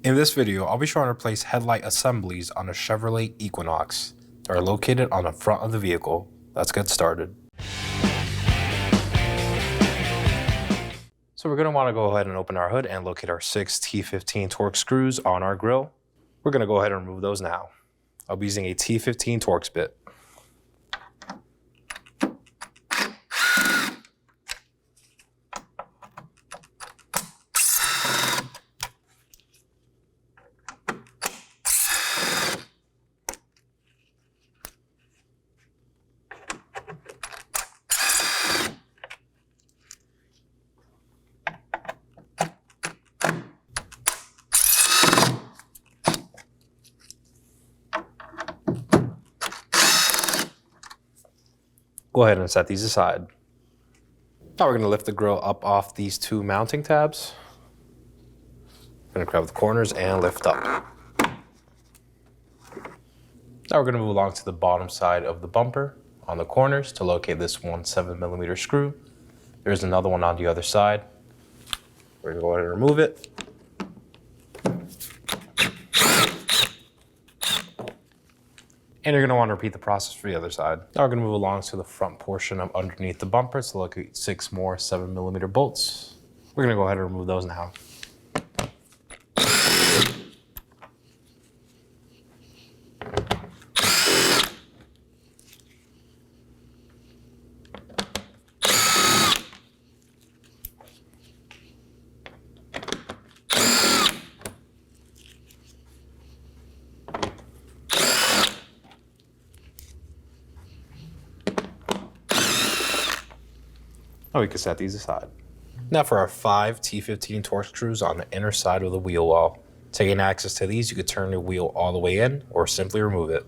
In this video, I'll be showing how to place headlight assemblies on a Chevrolet Equinox that are located on the front of the vehicle. Let's get started. So we're going to want to go ahead and open our hood and locate our 6 T15 Torx screws on our grill. We're going to go ahead and remove those now. I'll be using a T15 Torx bit. Go ahead and set these aside. Now we're going to lift the grill up off these 2 mounting tabs. We're going to grab the corners and lift up. Now we're going to move along to the bottom side of the bumper on the corners to locate this one 7mm screw. There's another one on the other side. We're going to go ahead and remove it. And you're going to want to repeat the process for the other side. Now we're going to move along to the front portion of underneath the bumper to locate 6 more 7mm bolts. We're going to go ahead and remove those now. Now we can set these aside. Now for our 5 T15 Torx screws on the inner side of the wheel well. To gain access to these, you could turn the wheel all the way in or simply remove it.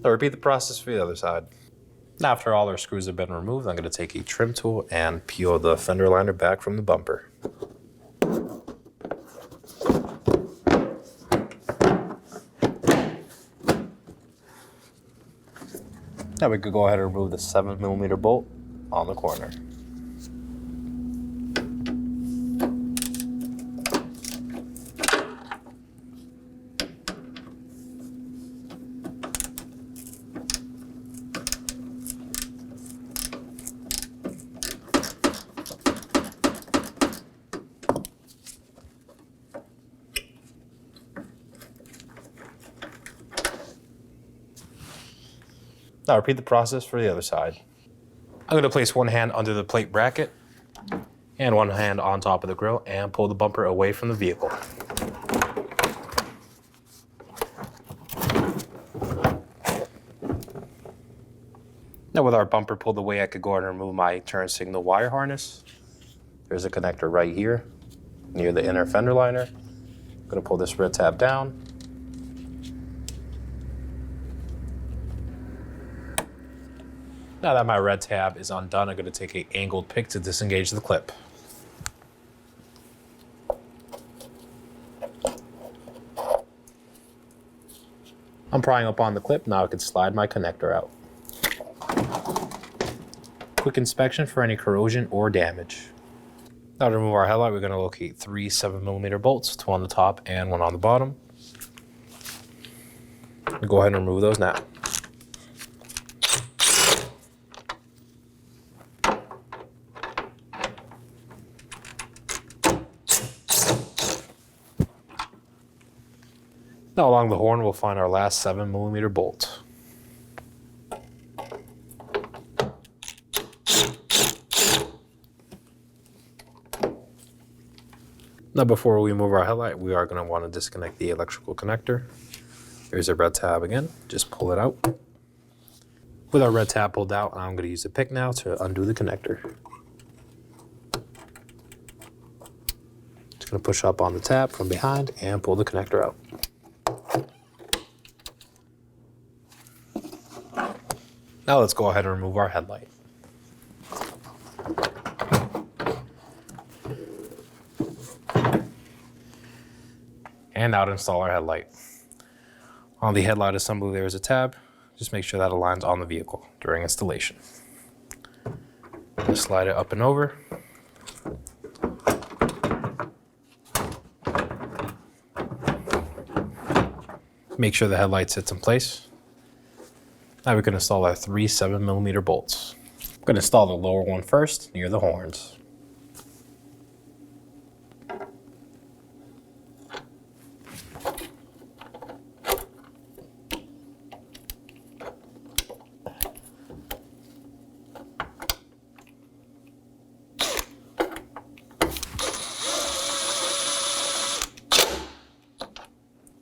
Now repeat the process for the other side. Now after all our screws have been removed, I'm going to take a trim tool and peel the fender liner back from the bumper. Now we could go ahead and remove the 7mm bolt on the corner. Now repeat the process for the other side. I'm going to place one hand under the plate bracket and one hand on top of the grill and pull the bumper away from the vehicle. Now with our bumper pulled away, I could go ahead and remove my turn signal wire harness. There's a connector right here near the inner fender liner. I'm going to pull this red tab down. Now that my red tab is undone, I'm going to take an angled pick to disengage the clip. I'm prying up on the clip, now I can slide my connector out. Quick inspection for any corrosion or damage. Now to remove our headlight, we're going to locate 3 7mm bolts, 2 on the top and 1 on the bottom. We'll go ahead and remove those now. Now along the horn, we'll find our last 7mm bolt. Now before we remove our headlight, we are going to want to disconnect the electrical connector. Here's a red tab again, just pull it out. With our red tab pulled out, I'm going to use a pick now to undo the connector. Just going Gonna push up on the tab from behind and pull the connector out. Now let's go ahead and remove our headlight. And now to install our headlight. On the headlight assembly, there is a tab. Just make sure that aligns on the vehicle during installation. Just slide it up and over. Make sure the headlight sits in place. Now we can install our 3 7mm bolts. I'm going to install the lower one first, near the horns.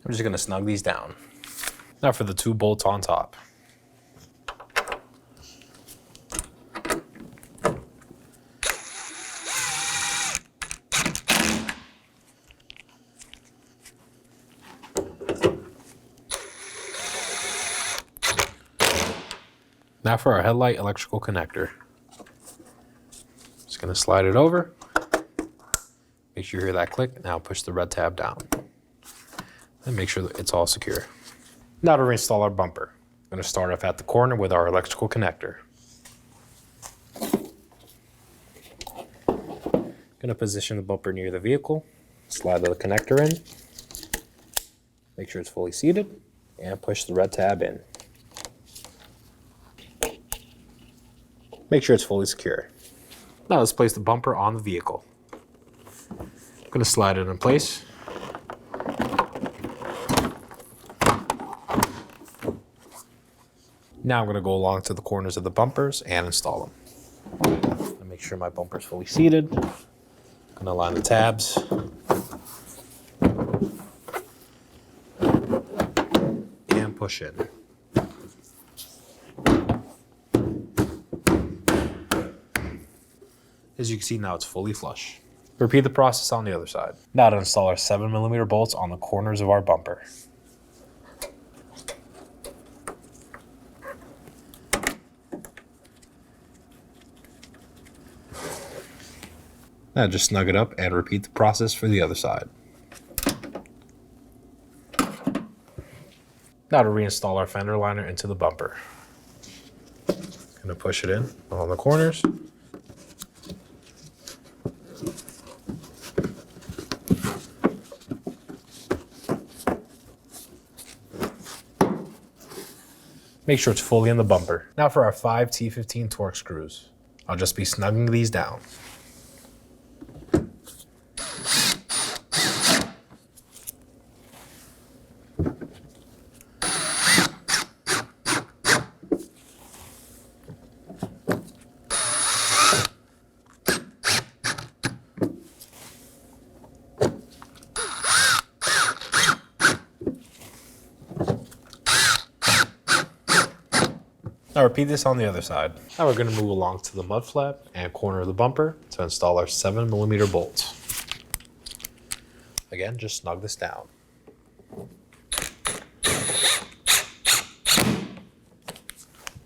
I'm just going to snug these down. Now for the 2 bolts on top. Now for our headlight electrical connector. Just going to slide it over. Make sure you hear that click. Now push the red tab down. And make sure that it's all secure. Now to reinstall our bumper. I'm going to start off at the corner with our electrical connector. Going to position the bumper near the vehicle. Slide the connector in. Make sure it's fully seated. And push the red tab in. Make sure it's fully secure. Now let's place the bumper on the vehicle. I'm going to slide it in place. Now I'm going to go along to the corners of the bumpers and install them. Make sure my bumper is fully seated. I'm going to align the tabs. And push in. As you can see, now it's fully flush. Repeat the process on the other side. Now to install our 7mm bolts on the corners of our bumper. Now just snug it up and repeat the process for the other side. Now to reinstall our fender liner into the bumper. Gonna push it in on the corners. Make sure it's fully in the bumper. Now for our 5 T15 Torx screws. I'll just be snugging these down. Now repeat this on the other side. Now we're going to move along to the mud flap and corner of the bumper to install our 7mm bolts. Again, just snug this down.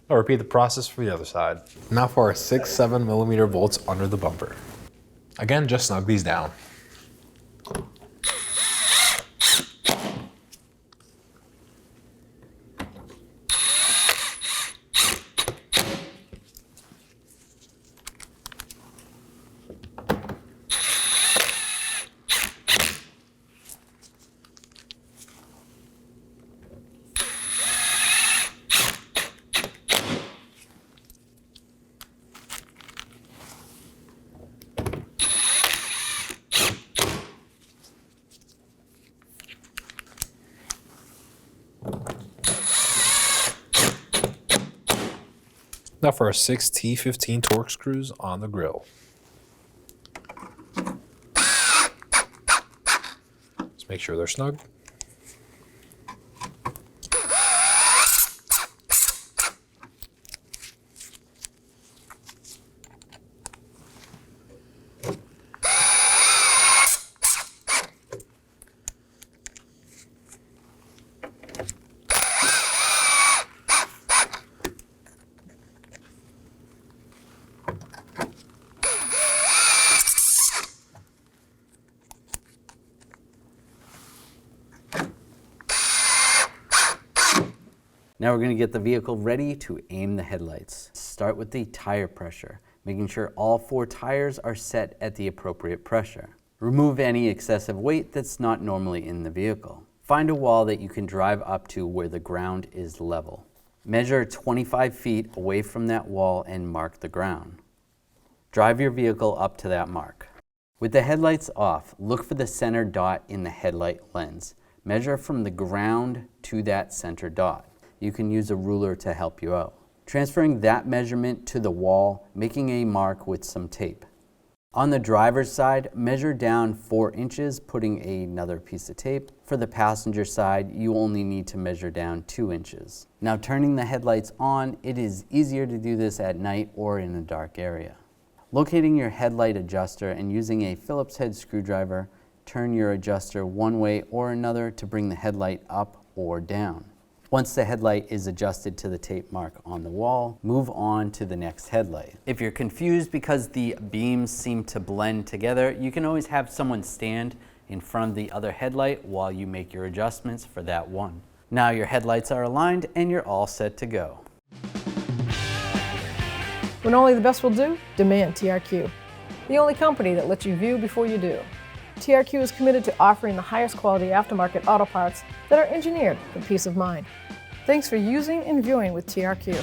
Now repeat the process for the other side. Now for our 6 7mm bolts under the bumper. Again, just snug these down. Now for our 6 T15 Torx screws on the grill. Just make sure they're snug. Now we're going to get the vehicle ready to aim the headlights. Start with the tire pressure, making sure all 4 tires are set at the appropriate pressure. Remove any excessive weight that's not normally in the vehicle. Find a wall that you can drive up to where the ground is level. Measure 25 feet away from that wall and mark the ground. Drive your vehicle up to that mark. With the headlights off, look for the center dot in the headlight lens. Measure from the ground to that center dot. You can use a ruler to help you out. Transferring that measurement to the wall, making a mark with some tape. On the driver's side, measure down 4 inches, putting another piece of tape. For the passenger side, you only need to measure down 2 inches. Now turning the headlights on, it is easier to do this at night or in a dark area. Locating your headlight adjuster and using a Phillips head screwdriver, turn your adjuster one way or another to bring the headlight up or down. Once the headlight is adjusted to the tape mark on the wall, move on to the next headlight. If you're confused because the beams seem to blend together, you can always have someone stand in front of the other headlight while you make your adjustments for that one. Now your headlights are aligned and you're all set to go. When only the best will do, demand TRQ. The only company that lets you view before you do. TRQ is committed to offering the highest quality aftermarket auto parts that are engineered for peace of mind. Thanks for using and viewing with TRQ.